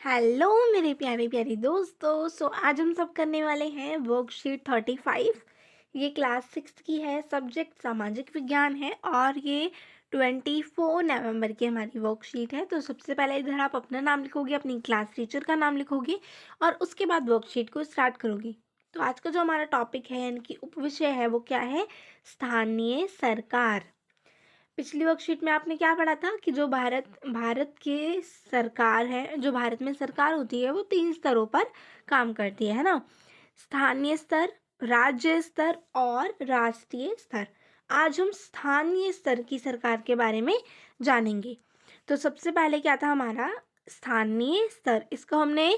Hello मेरे प्यारे प्यारे दोस्तों। आज हम सब करने वाले हैं वर्कशीट 35। ये क्लास 6 की है, सब्जेक्ट सामाजिक विज्ञान है और ये 24 नवंबर की हमारी वर्कशीट है। तो सबसे पहले इधर आप अपना नाम लिखोगे, अपनी क्लास टीचर का नाम लिखोगे और उसके बाद वर्कशीट को स्टार्ट करोगे। तो आज का जो हमारा टॉपिक है यानी कि उपविषय है वो क्या है? स्थानीय सरकार। पिछली वर्कशीट में आपने क्या पढ़ा था कि जो भारत के सरकार है, जो भारत में सरकार होती है वो 3 स्तरों पर काम करती है ना? स्थानीय स्तर, राज्य स्तर और राष्ट्रीय स्तर। आज हम स्थानीय स्तर की सरकार के बारे में जानेंगे। तो सबसे पहले क्या था हमारा स्थानीय स्तर? इसको हमने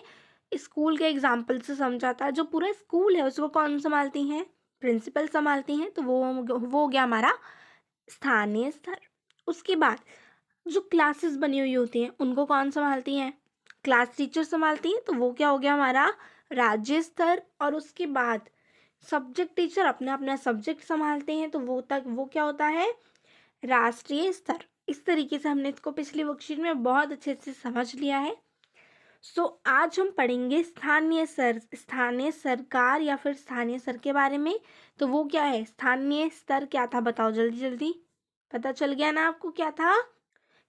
स्कूल के एग्जाम्पल से समझा था। जो पूरा स्कूल है उसको कौन संभालती हैं? प्रिंसिपल संभालती हैं। तो वो हो गया हमारा स्थानीय स्तर। उसके बाद जो क्लासेस बनी हुई होती हैं उनको कौन संभालती हैं? क्लास टीचर संभालती हैं। तो वो क्या हो गया हमारा राज्य स्तर। और उसके बाद सब्जेक्ट टीचर अपना अपना सब्जेक्ट संभालते हैं, तो वो क्या होता है? राष्ट्रीय स्तर। इस तरीके से हमने इसको पिछली वर्कशीट में बहुत अच्छे से समझ लिया है। आज हम पढ़ेंगे स्थानीय सरकार या फिर स्थानीय स्तर के बारे में। तो वो क्या है? स्थानीय स्तर क्या था बताओ जल्दी जल्दी। पता चल गया ना आपको क्या था?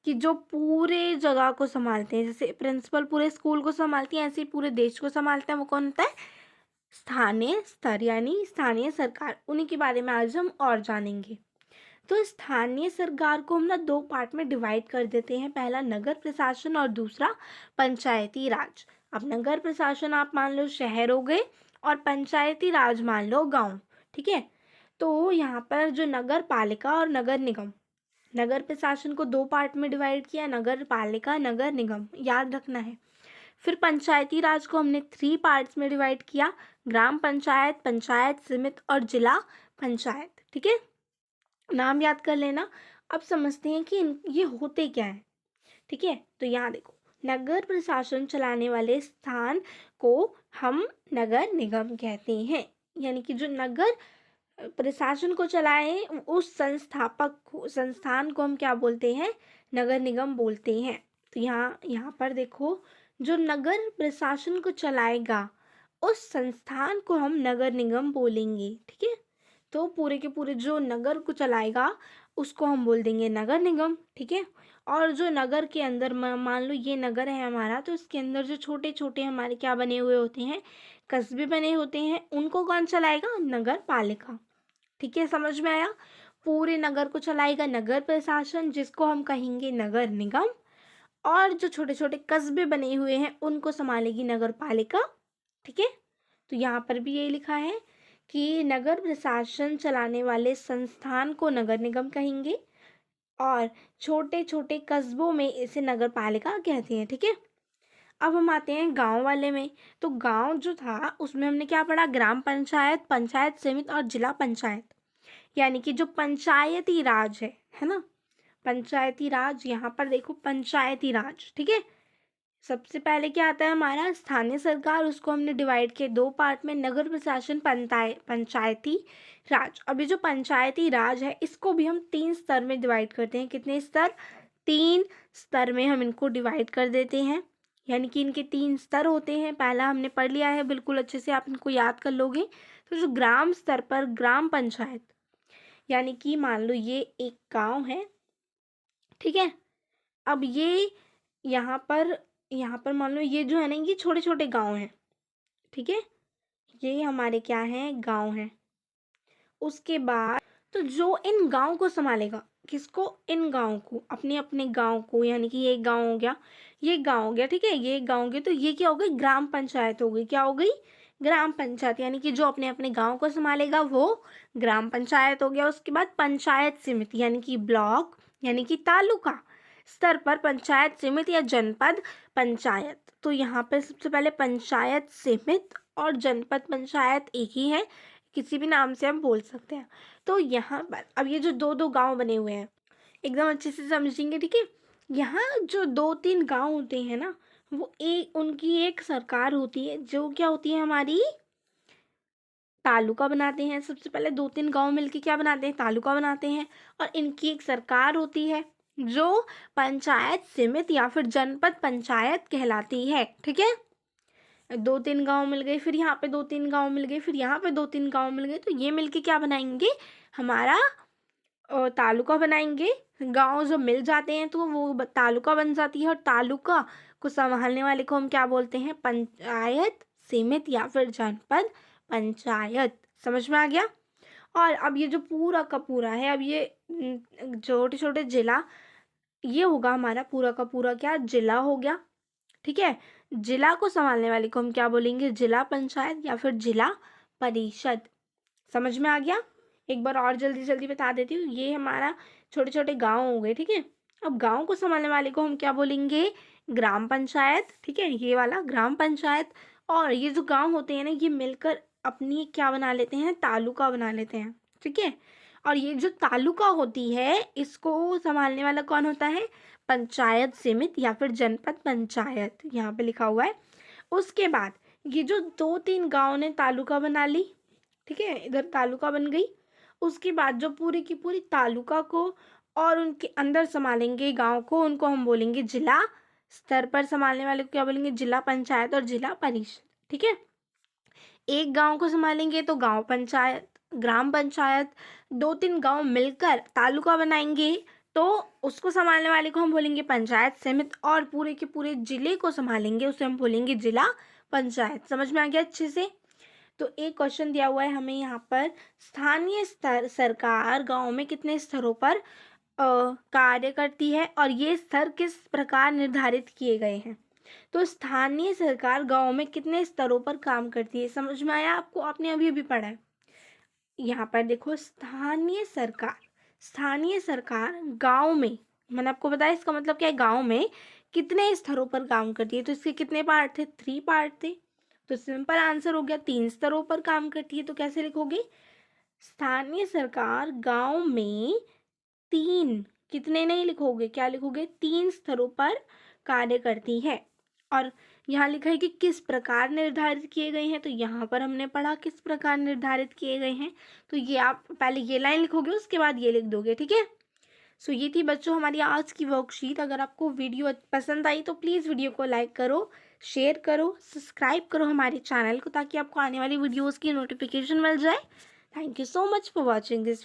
कि जो पूरे जगह को संभालते हैं, जैसे प्रिंसिपल पूरे स्कूल को संभालती है ऐसे ही पूरे देश को संभालते हैं, वो कौन होता है? स्थानीय स्तर यानी स्थानीय सरकार। उन्हीं के बारे में आज हम और जानेंगे। तो स्थानीय सरकार को हम ना 2 पार्ट में डिवाइड कर देते हैं। पहला नगर प्रशासन और दूसरा पंचायती राज। अब नगर प्रशासन आप मान लो शहर हो गए और पंचायती राज मान लो गांव। ठीक है। तो यहाँ पर जो नगर पालिका और नगर निगम, नगर प्रशासन को 2 पार्ट में डिवाइड किया, नगर पालिका नगर निगम, याद रखना है। फिर पंचायती राज को हमने 3 पार्ट्स में डिवाइड किया, ग्राम पंचायत, पंचायत समिति और जिला पंचायत। ठीक है, नाम याद कर लेना। अब समझते हैं कि ये होते क्या है। ठीक है, तो यहाँ देखो, नगर प्रशासन चलाने वाले स्थान को हम नगर निगम कहते हैं। यानी कि जो नगर प्रशासन को चलाए उस संस्थान को हम क्या बोलते हैं? नगर निगम बोलते हैं। तो यहाँ पर देखो, जो नगर प्रशासन को चलाएगा उस संस्थान को हम नगर निगम बोलेंगे। ठीक है, तो पूरे के पूरे जो नगर को चलाएगा उसको हम बोल देंगे नगर निगम। ठीक है, और जो नगर के अंदर मान लो ये नगर है हमारा, तो इसके अंदर जो छोटे छोटे हमारे क्या बने हुए होते हैं? कस्बे बने होते हैं, उनको कौन चलाएगा? नगर पालिका। ठीक है, समझ में आया? पूरे नगर को चलाएगा नगर प्रशासन, जिसको हम कहेंगे नगर निगम, और जो छोटे छोटे कस्बे बने हुए हैं उनको संभालेगी नगर पालिका। ठीक है, तो यहाँ पर भी यही लिखा है कि नगर प्रशासन चलाने वाले संस्थान को नगर निगम कहेंगे और छोटे छोटे कस्बों में इसे नगर पालिका कहते हैं। ठीक है, अब हम आते हैं गांव वाले में। तो गांव जो था उसमें हमने क्या पढ़ा? ग्राम पंचायत, पंचायत समिति और जिला पंचायत। यानी कि जो पंचायती राज है ना? पंचायती राज, यहाँ पर देखो पंचायती राज। ठीक है, सबसे पहले क्या आता है हमारा? स्थानीय सरकार। उसको हमने डिवाइड किया 2 पार्ट में, नगर प्रशासन, पंचायती राज। अभी जो पंचायती राज है इसको भी हम 3 स्तर में डिवाइड करते हैं। कितने स्तर? 3 स्तर में हम इनको डिवाइड कर देते हैं। यानी कि इनके 3 स्तर होते हैं। पहला हमने पढ़ लिया है, बिल्कुल अच्छे से आप इनको याद कर लोगे। तो जो ग्राम स्तर पर ग्राम पंचायत, यानी कि मान लो ये एक गांव है। ठीक है, अब ये यहाँ पर मान लो ये जो है ना, ये छोटे छोटे गांव हैं। ठीक है, ये हमारे क्या हैं? गांव हैं। उसके बाद तो जो इन गांव को संभालेगा, किसको? इन गांव को, अपने अपने गांव को। यानी कि ये गांव हो गया, ये गांव हो गया। ठीक है, ये गांव हो गया, तो ये क्या हो गई? ग्राम पंचायत हो गई। क्या हो गई? ग्राम पंचायत। यानी कि जो अपने अपने गांव को संभालेगा वो ग्राम पंचायत हो गया। उसके बाद पंचायत समिति, यानी कि ब्लॉक, यानी कि तालुका स्तर पर पंचायत समिति या जनपद पंचायत। तो यहाँ पर सबसे पहले पंचायत समिति और जनपद पंचायत एक ही है, किसी भी नाम से हम बोल सकते हैं। तो यहाँ पर अब ये जो 2-2 गांव बने हुए हैं एकदम अच्छे से समझेंगे। ठीक है, यहाँ जो 2-3 गांव होते हैं ना, वो उनकी एक सरकार होती है, जो क्या होती है? हमारी तालुका बनाते हैं। सबसे पहले 2-3 गांव मिलके क्या बनाते हैं? तालुका बनाते हैं और इनकी एक सरकार होती है। जो पंचायत समिति या फिर जनपद पंचायत कहलाती है। ठीक है, 2-3 गांव मिल गए, फिर यहाँ पे 2-3 गांव मिल गए, फिर यहाँ पे 2-3 गांव मिल गए, तो ये मिलके क्या बनाएंगे, हमारा तालुका बनाएंगे। गांव जो मिल जाते हैं तो वो तालुका बन जाती है, और तालुका को संभालने वाले को हम क्या बोलते हैं, पंचायत समिति या फिर जनपद पंचायत। समझ में आ गया। और अब ये जो पूरा का पूरा है, अब ये छोटे छोटे जिला, ये होगा हमारा पूरा का पूरा क्या, जिला हो गया। ठीक है, जिला को संभालने वाले को हम क्या बोलेंगे, जिला पंचायत या फिर जिला परिषद। समझ में आ गया। एक बार और जल्दी जल्दी बता देती हूँ, ये हमारा छोटे छोटे गांव हो गए। ठीक है, अब गांव को संभालने वाले को हम क्या बोलेंगे, ग्राम पंचायत। ठीक है, ये वाला ग्राम पंचायत। और ये जो गांव होते हैं ना, ये मिलकर अपनी क्या बना लेते हैं, तालुका बना लेते हैं। ठीक है, और ये जो तालुका होती है, इसको संभालने वाला कौन होता है, पंचायत समिति या फिर जनपद पंचायत, यहाँ पे लिखा हुआ है। उसके बाद ये जो 2-3 गांव ने तालुका बना ली, ठीक है, इधर तालुका बन गई। उसके बाद जो पूरी की पूरी तालुका को और उनके अंदर संभालेंगे गांव को, उनको हम बोलेंगे जिला स्तर पर संभालने वाले को क्या बोलेंगे, जिला पंचायत और जिला परिषद। ठीक है, एक गांव को संभालेंगे तो गांव पंचायत, ग्राम पंचायत। 2-3 गांव मिलकर तालुका बनाएंगे तो उसको संभालने वाले को हम बोलेंगे पंचायत समिति, और पूरे के पूरे जिले को संभालेंगे उसे हम बोलेंगे जिला पंचायत। समझ में आ गया अच्छे से। तो एक क्वेश्चन दिया हुआ है हमें यहाँ पर, स्थानीय स्तर सरकार गांव में कितने स्तरों पर कार्य करती है, और ये स्तर किस प्रकार निर्धारित किए गए हैं। तो स्थानीय सरकार गांव में कितने स्तरों पर काम करती है, समझ में आया आपको, आपने अभी अभी पढ़ा है। यहाँ पर देखो, स्थानीय सरकार गांव में, मैंने आपको बताया इसका मतलब क्या है, गांव में कितने स्तरों पर काम करती है। तो इसके कितने पार्ट थे, 3 पार्ट थे। तो सिंपल आंसर हो गया, 3 स्तरों पर काम करती है। तो कैसे लिखोगे, स्थानीय सरकार गांव में 3, कितने नहीं लिखोगे, क्या लिखोगे, 3 स्तरों पर कार्य करती है। और यहाँ लिखा है कि किस प्रकार निर्धारित किए गए हैं, तो यहाँ पर हमने पढ़ा किस प्रकार निर्धारित किए गए हैं। तो ये आप पहले ये लाइन लिखोगे, उसके बाद ये लिख दोगे। ठीक है, सो ये थी बच्चों हमारी आज की वर्कशीट। अगर आपको वीडियो पसंद आई तो प्लीज़ वीडियो को लाइक करो, शेयर करो, सब्सक्राइब करो हमारे चैनल को, ताकि आपको आने वाली वीडियोज़ की नोटिफिकेशन मिल जाए। Thank you so much for watching this.